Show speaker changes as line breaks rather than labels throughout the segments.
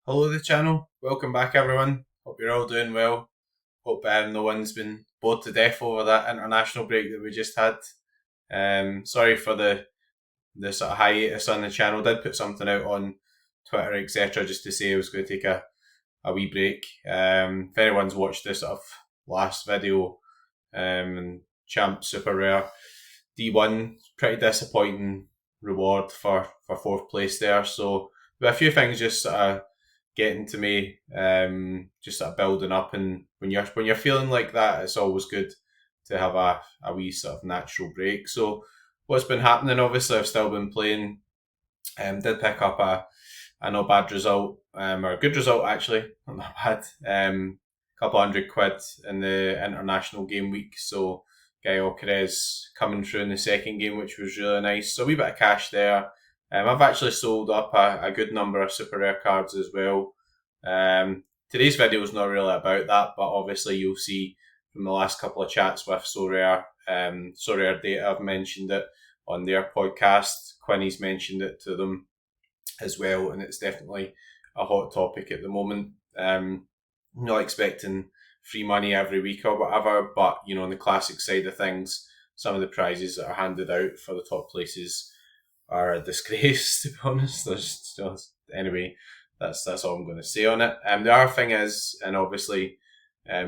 Hello the channel, welcome back everyone. Hope you're all doing well. Hope no one's been bored to death over that international break that we just had. Sorry for the sort of hiatus on the channel. Did put something out on Twitter etc. just to say I was going to take a wee break. If anyone's watched this sort of last video and Champ Super Rare D1, pretty disappointing reward for fourth place there. So a few things just sort of getting to me, just sort of building up, and when you're feeling like that, it's always good to have a wee sort of natural break. So what's been happening? Obviously, I've still been playing. Did pick up a not bad result, or a good result actually, not bad. Couple £100 in the international game week. So Gaio Perez coming through in the second game, which was really nice. So a wee bit of cash there. I've actually sold up a good number of super rare cards as well. Today's video is not really about that, but obviously you'll see from the last couple of chats with Sorare, Sorare Data, I've mentioned it on their podcast. Quinny's mentioned it to them as well, and it's definitely a hot topic at the moment. Not expecting free money every week or whatever, but on the classic side of things, some of the prizes that are handed out for the top places are a disgrace, to be honest. There's just, anyway, that's all I'm going to say on it. The other thing is, and obviously,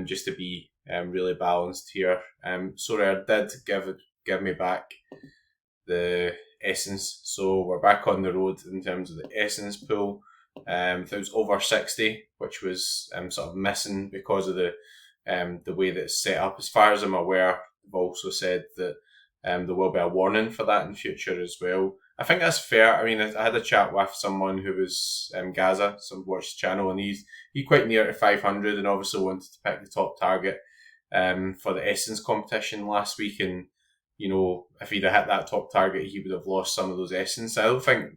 just to be really balanced here, Sorare did give me back the essence, so we're back on the road in terms of the essence pool. It was over 60, which was sort of missing because of the way that it's set up. As far as I'm aware, they've also said that there will be a warning for that in future as well. I think that's fair. I mean, I had a chat with someone who was Gaza, some watched the channel, and he's quite near to 500, and obviously wanted to pick the top target for the Essence competition last week. And if he'd have hit that top target, he would have lost some of those Essence. I don't think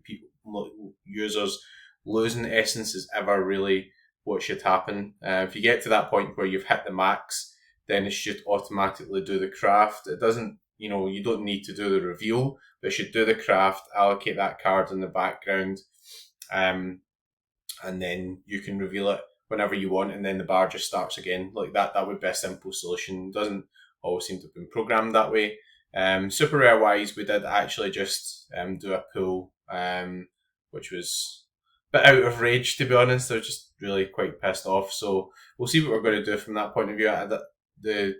users losing Essence is ever really what should happen. If you get to that point where you've hit the max, then it should automatically do the craft. It doesn't. You don't need to do the reveal, but you should do the craft, allocate that card in the background, and then you can reveal it whenever you want, and then the bar just starts again. Like that would be a simple solution. It doesn't always seem to have been programmed that way. Super rare wise, we did actually just do a pull, which was a bit out of rage, to be honest. I was just really quite pissed off. So we'll see what we're going to do from that point of view. The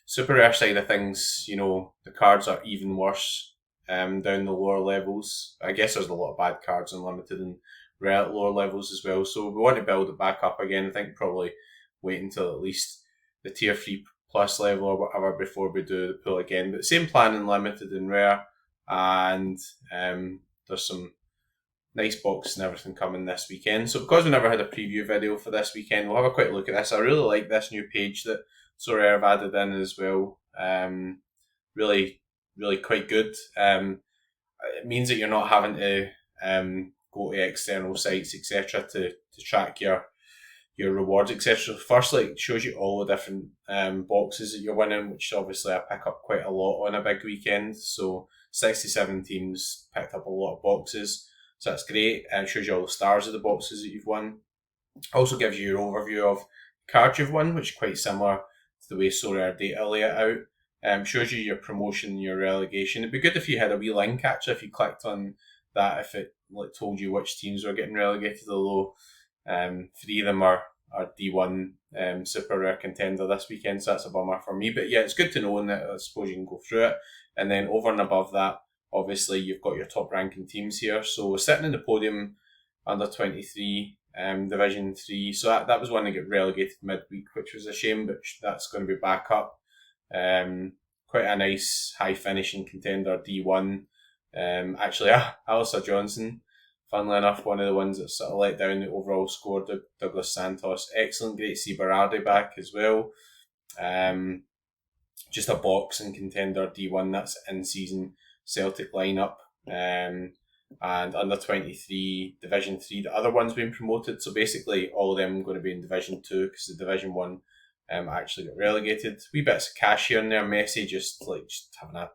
super rare side of things, the cards are even worse down the lower levels. I guess there's a lot of bad cards in limited and rare at lower levels as well. So we want to build it back up again. I think probably wait until at least the tier 3 plus level or whatever before we do the pull again. But same plan in limited and rare. And there's some nice boxes and everything coming this weekend. So because we never had a preview video for this weekend, we'll have a quick look at this. I really like this new page that Sorare have added in as well. Really, really quite good. It means that you're not having to go to external sites, etc., to track your rewards, etc. Firstly, it shows you all the different boxes that you're winning, which obviously I pick up quite a lot on a big weekend. So 67 teams picked up a lot of boxes. So that's great. It shows you all the stars of the boxes that you've won. Also gives you your overview of cards you've won, which is quite similar to the way Sorare Data lay it out. Shows you your promotion and your relegation. It'd be good if you had a wee link actually, if you clicked on that, if it told you which teams were getting relegated, although 3 of them are D1 super rare contender this weekend, so that's a bummer for me. But yeah, it's good to know, and I suppose you can go through it. And then over and above that, obviously you've got your top ranking teams here. So sitting in the podium, under 23, Division 3. So that was one that got relegated midweek, which was a shame, but that's going to be back up. Quite a nice high finishing contender, D1. Actually, Alistair Johnson, funnily enough, one of the ones that sort of let down the overall score. Douglas Santos, excellent. Great to see Berardi back as well. Just a boxing contender, D1. That's in season Celtic lineup. And under 23, Division 3, the other one's been promoted. So basically, all of them are going to be in Division 2 because the Division 1 actually got relegated. Wee bits of cash here and there. Messi just having a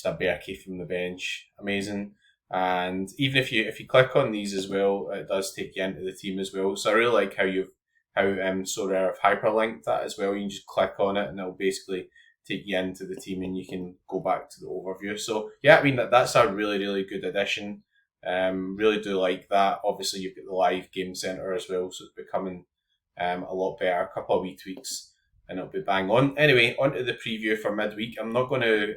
bearkey from the bench. Amazing. And even if you click on these as well, it does take you into the team as well. So I really like how Sorare have hyperlinked that as well. You can just click on it and it'll basically take you into the team and you can go back to the overview. So yeah, I mean that's a really good addition. Really do like that. Obviously you've got the live game center as well, so it's becoming a lot better. A couple of wee tweaks and it'll be bang on. Anyway, on to the preview for midweek. I'm not going to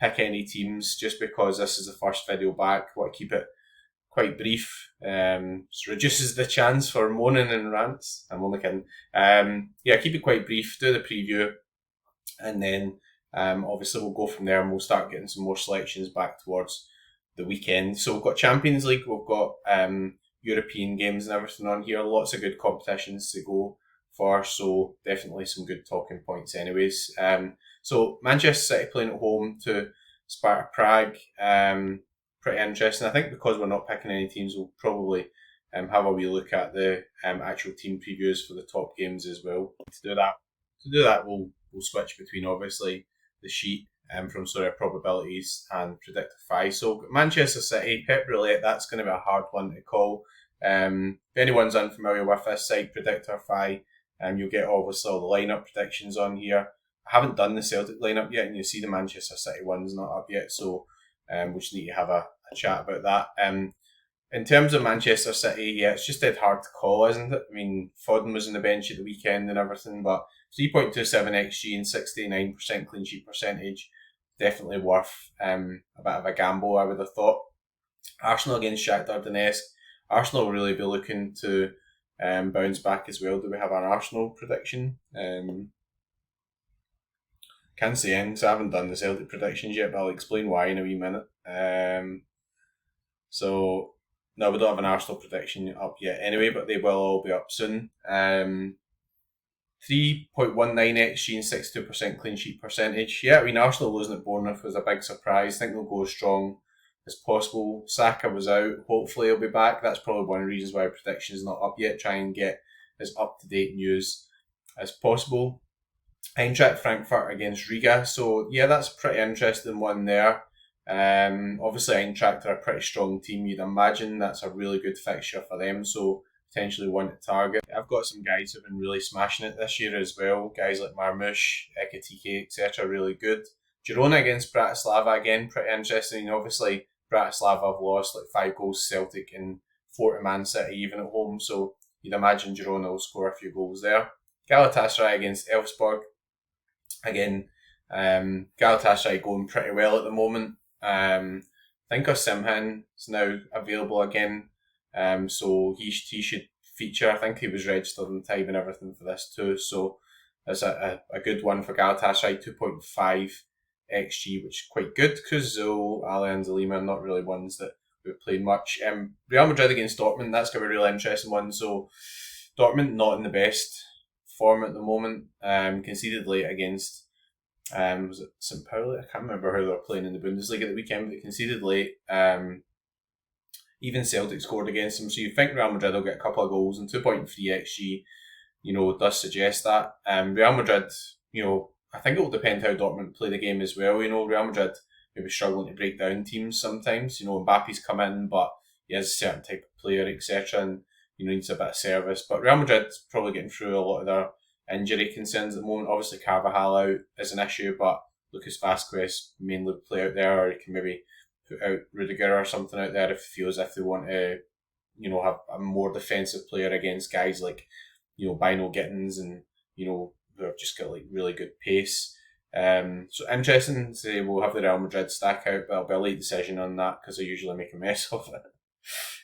pick any teams just because this is the first video back. I want to keep it quite brief. So reduces the chance for moaning and rants. I'm only kidding. Yeah, keep it quite brief. Do the preview, and then obviously we'll go from there and we'll start getting some more selections back towards the weekend. So we've got Champions League, we've got European games and everything on here. Lots of good competitions to go for, so definitely some good talking points anyways. So Manchester City playing at home to Sparta Prague. Pretty interesting. I think because we're not picking any teams, we'll probably have a wee look at the actual team previews for the top games as well. To do that, we'll switch between obviously the sheet from sort of probabilities and predictify. So Manchester City, Pep Roulette, that's going to be a hard one to call. If anyone's unfamiliar with this site, Predictify, you'll get obviously all the lineup predictions on here. I haven't done the Celtic lineup yet, and you see the Manchester City one's not up yet, so we just need to have a chat about that. In terms of Manchester City, yeah, it's just dead hard to call, isn't it? I mean, Foden was on the bench at the weekend and everything, but 3.27 XG and 69% clean sheet percentage, definitely worth a bit of a gamble, I would have thought. Arsenal against Shakhtar Donetsk. Arsenal will really be looking to bounce back as well. Do we have an Arsenal prediction? Can't say anything, so I haven't done the Celtic predictions yet, but I'll explain why in a wee minute. So, no, we don't have an Arsenal prediction up yet anyway, but they will all be up soon. 3.19 XG and 62% clean sheet percentage. Yeah, I mean, Arsenal losing at Bournemouth was a big surprise. I think they'll go as strong as possible. Saka was out. Hopefully he'll be back. That's probably one of the reasons why prediction is not up yet. Try and get as up-to-date news as possible. Eintracht Frankfurt against Riga. So, yeah, that's a pretty interesting one there. Obviously, Eintracht are a pretty strong team. You'd imagine that's a really good fixture for them. So, potentially one to target. I've got some guys who've been really smashing it this year as well. Guys like Marmoush, Ekatike, etc. really good. Girona against Bratislava, again, pretty interesting. Obviously, Bratislava have lost like 5 goals to Celtic and 4 to Man City even at home. So you'd imagine Girona will score a few goals there. Galatasaray against Elfsborg. Again, Galatasaray going pretty well at the moment. I think Osimhen is now available again. So he should feature. I think he was registered on time and everything for this too. So that's a good one for Galatasaray, 2.5 XG, which is quite good because Ali and Zalima are not really ones that we've played much. Real Madrid against Dortmund, that's going to be a really interesting one. So Dortmund not in the best form at the moment. Conceded late against was it St. Pauli? I can't remember who they were playing in the Bundesliga at the weekend, but they conceded late. Even Celtic scored against them, so you think Real Madrid will get a couple of goals, and 2.3 XG, does suggest that. Real Madrid, I think it will depend how Dortmund play the game as well. Real Madrid maybe struggling to break down teams sometimes. Mbappe's come in, but he is a certain type of player, etc., and needs a bit of service. But Real Madrid's probably getting through a lot of their injury concerns at the moment. Obviously, Carvajal out is an issue, but Lucas Vazquez mainly play out there, or he can maybe put out Rudiger or something out there if he feels if they want to, have a more defensive player against guys like, Bino Gittins and, who have just got like really good pace. So interesting to say we'll have the Real Madrid stack out, but it'll be a late decision on that because I usually make a mess of it.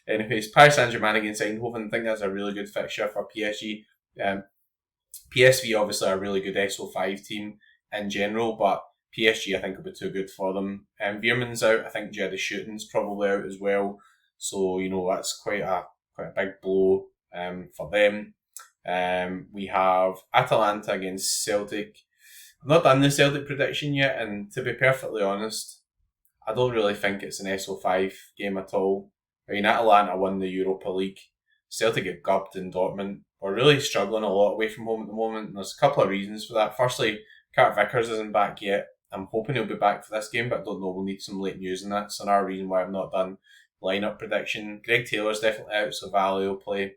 Anyways, Paris Saint-Germain against Eindhoven, I think that's a really good fixture for PSG. PSV obviously are a really good SO5 team in general, but PSG I think will be too good for them. Veerman's out, I think Jedi Shooting's probably out as well, so that's quite a big blow for them. We have Atalanta against Celtic. I've not done the Celtic prediction yet, and to be perfectly honest, I don't really think it's an SO5 game at all. I mean, Atalanta won the Europa League. Celtic get gubbed in Dortmund. We're really struggling a lot away from home at the moment, and there's a couple of reasons for that. Firstly, Kurt Vickers isn't back yet, I'm hoping he'll be back for this game, but I don't know. We'll need some late news on that. It's another reason why I've not done lineup prediction. Greg Taylor's definitely out, so Valley will play.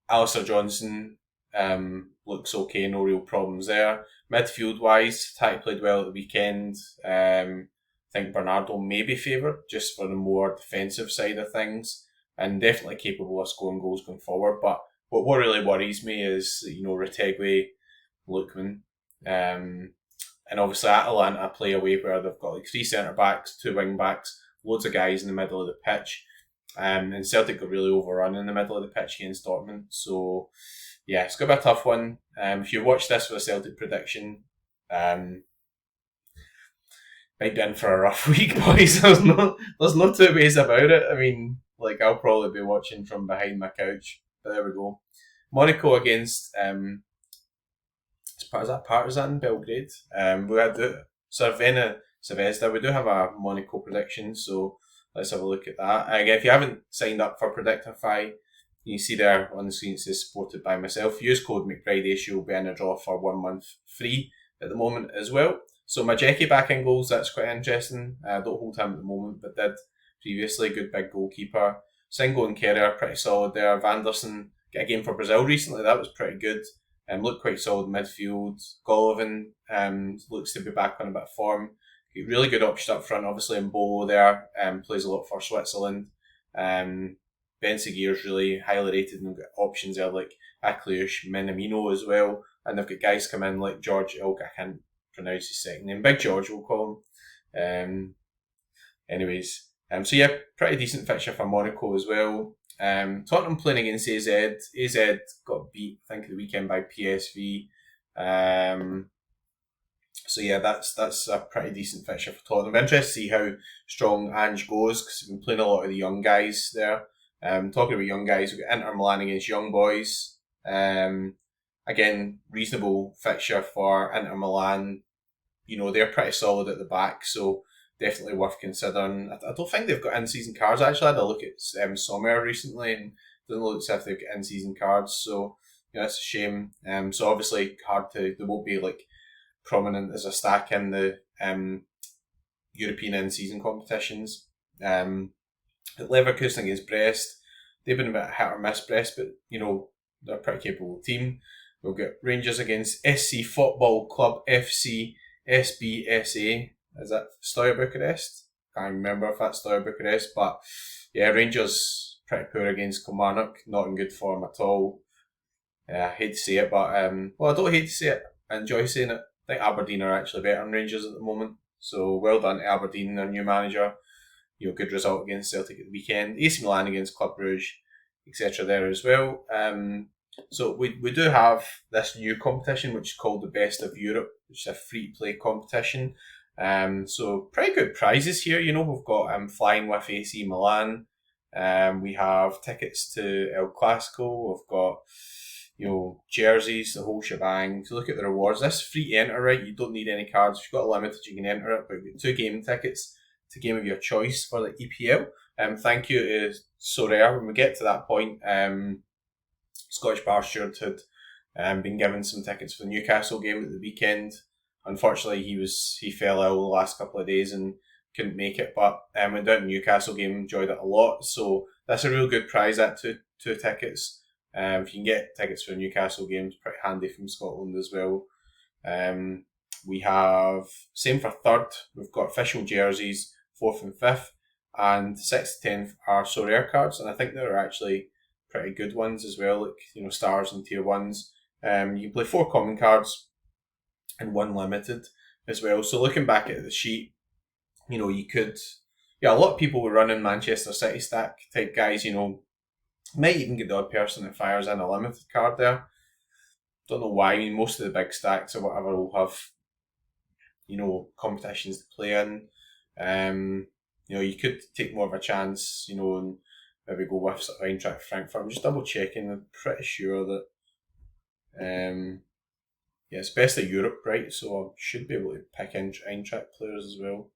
Alistair Johnson looks okay, no real problems there. Midfield wise, Taki played well at the weekend. I think Bernardo may be favoured just for the more defensive side of things, and definitely capable of scoring goals going forward. But what really worries me is, Retegui, Lookman, and obviously Atalanta play away where they've got like 3 centre backs, 2 wing backs, loads of guys in the middle of the pitch. And Celtic got really overrun in the middle of the pitch against Dortmund. So, yeah, it's going to be a tough one. If you watch this for a Celtic prediction, might be in for a rough week, boys. There's no two ways about it. I mean, like, I'll probably be watching from behind my couch. But there we go. Monaco against, is that Partizan Belgrade? We had Cervena Zvezda. We do have a Monaco prediction, so let's have a look at that. Again, if you haven't signed up for Predictify, you see there on the screen it says supported by myself. Use code McBride. You'll be in a draw for 1 month free at the moment as well. So Majeki back in goals, that's quite interesting. Don't hold him at the moment, but did previously. Good big goalkeeper. Singo and Kerr pretty solid there. Vanderson get a game for Brazil recently. That was pretty good. Looked quite solid midfield. Golovin looks to be back on a bit of form. Really good option up front, obviously, in Bolo there. Plays a lot for Switzerland. Ben Seguir's really highly rated, and they've got options there like Akliush, Minamino as well. And they've got guys come in like George Ilk, I can't pronounce his second name. Big George, we'll call him. Anyways, so yeah, pretty decent fixture for Monaco as well. Tottenham playing against AZ. AZ got beat, I think, at the weekend by PSV. So yeah, that's a pretty decent fixture for Tottenham. I'm interested to see how strong Ange goes, because we've been playing a lot of the young guys there. Talking about young guys, we've got Inter Milan against Young Boys. Again, reasonable fixture for Inter Milan. They're pretty solid at the back, so definitely worth considering. I don't think they've got in-season cards. Actually, I had a look at Sommer recently, and it doesn't look as if they've got in-season cards, so that's a shame. So obviously they won't be like prominent as a stack in the European in-season competitions. Leverkusen against Brest, they've been a bit hit or miss, Brest, but they're a pretty capable team. We'll get Rangers against SC Football Club FC SBSA. Is that Steaua Bucharest? Can't remember if that's Steaua Bucharest, but yeah, Rangers pretty poor against Kilmarnock, not in good form at all. I hate to say it, but I don't hate to say it. I enjoy saying it. I think Aberdeen are actually better than Rangers at the moment. So well done to Aberdeen, their new manager. Good result against Celtic at the weekend. AC Milan against Club Brugge, etc. there as well. So we do have this new competition, which is called the Best of Europe, which is a free-to-play competition. So pretty good prizes here. We've got Flying with AC Milan. We have tickets to El Clasico. We've got jerseys, the whole shebang. So look at the rewards. This is free to enter, right? You don't need any cards. If you've got a limited, you can enter it, but you've got 2 game tickets to game of your choice for the EPL. Thank you to Sorare. When we get to that point, Scottish Bar Steward had been given some tickets for the Newcastle game at the weekend. Unfortunately, he fell ill the last couple of days and couldn't make it, but went down to the Newcastle game, enjoyed it a lot. So that's a real good prize, that two tickets. If you can get tickets for a Newcastle game, it's pretty handy from Scotland as well. We have, same for third, we've got official jerseys, 4th and 5th, and 6th to 10th are Sorare cards, and I think they're actually pretty good ones as well, like, stars and tier 1s. You can play 4 common cards and 1 limited as well. So looking back at the sheet, you could, a lot of people were running Manchester City stack type guys, might even get the odd person that fires in a limited card there. Don't know why. I mean, most of the big stacks or whatever will have, competitions to play in. You could take more of a chance, and maybe go with sort of Eintracht Frankfurt. I'm just double checking. I'm pretty sure that, it's best of Europe, right? So I should be able to pick Eintracht players as well.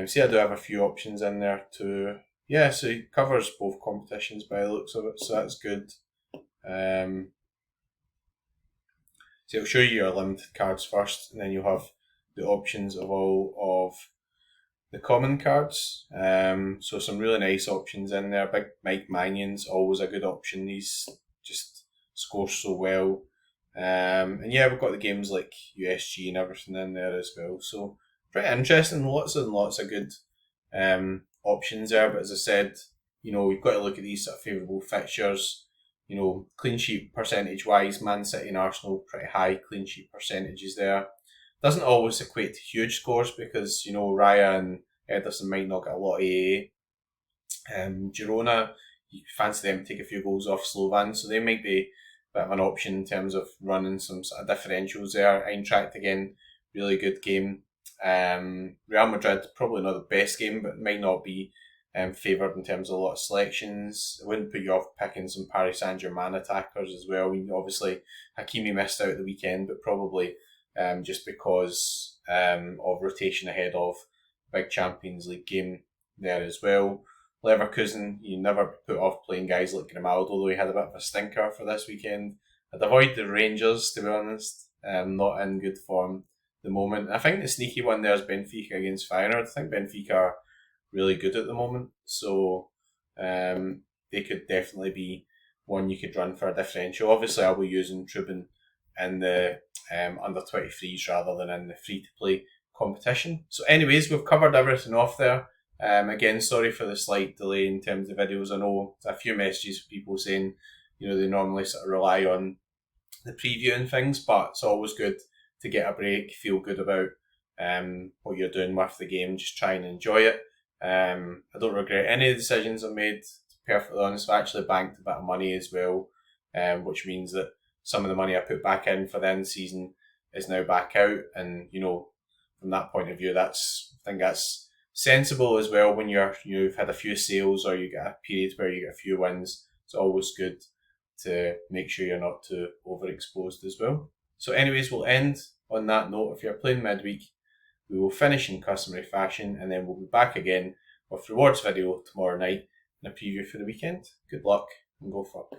See, I do have a few options in there too. Yeah, so he covers both competitions by the looks of it, so that's good. So it'll show you your limited cards first, and then you'll have the options of all of the common cards. So some really nice options in there. Big Mike Mannion's always a good option. He's just scores so well. And yeah, we've got the games like USG and everything in there as well. So pretty interesting. Lots and lots of good options there. But as I said, we've got to look at these sort of favourable fixtures. Clean sheet percentage wise, Man City and Arsenal pretty high clean sheet percentages there. Doesn't always equate to huge scores because, Raya and Ederson might not get a lot of AA. Girona, you fancy them to take a few goals off Slovan, so they might be a bit of an option in terms of running some sort of differentials there. Eintracht again, really good game. Real Madrid, probably not the best game, but might not be favoured in terms of a lot of selections. It wouldn't put you off picking some Paris Saint-Germain attackers as well. Obviously, Hakimi missed out the weekend, but probably just because of rotation ahead of big Champions League game there as well. Leverkusen, you never put off playing guys like Grimaldo, though he had a bit of a stinker for this weekend. I'd avoid the Rangers, to be honest. Not in good form at the moment. I think the sneaky one there is Benfica against Feyenoord. I think Benfica are really good at the moment, so they could definitely be one you could run for a differential. Obviously, I'll be using Trubin in the under 23s rather than in the free-to-play competition. So anyways, we've covered everything off there. Again, sorry for the slight delay in terms of videos. I know there's a few messages from people saying, they normally sort of rely on the preview and things, but it's always good to get a break, feel good about what you're doing with the game, just try and enjoy it. I don't regret any of the decisions I made, to be perfectly honest. I've actually banked a bit of money as well, which means that some of the money I put back in for the end season is now back out, and from that point of view, I think that's sensible as well. When you've had a few sales or you get a period where you get a few wins, it's always good to make sure you're not too overexposed as well. So anyways, we'll end on that note. If you're playing midweek, we will finish in customary fashion, and then we'll be back again with rewards video tomorrow night and a preview for the weekend. Good luck and go for it.